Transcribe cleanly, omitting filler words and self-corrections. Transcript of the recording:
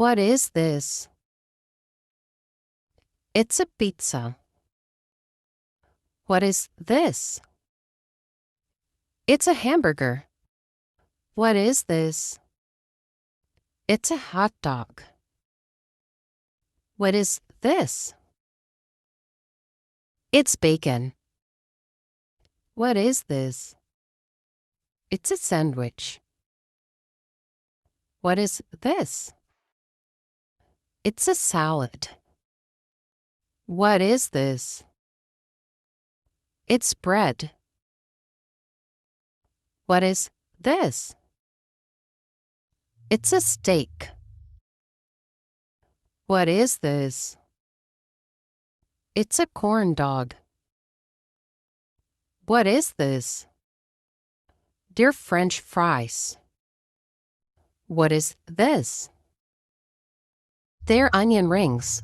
What is this? It's a pizza. What is this? It's a hamburger. What is this? It's a hot dog. What is this? It's bacon. What is this? It's a sandwich. What is this? It's a salad. What is this? It's bread. What is this? It's a steak. What is this? It's a corn dog. What is this? They're French fries. What is this? They're onion rings.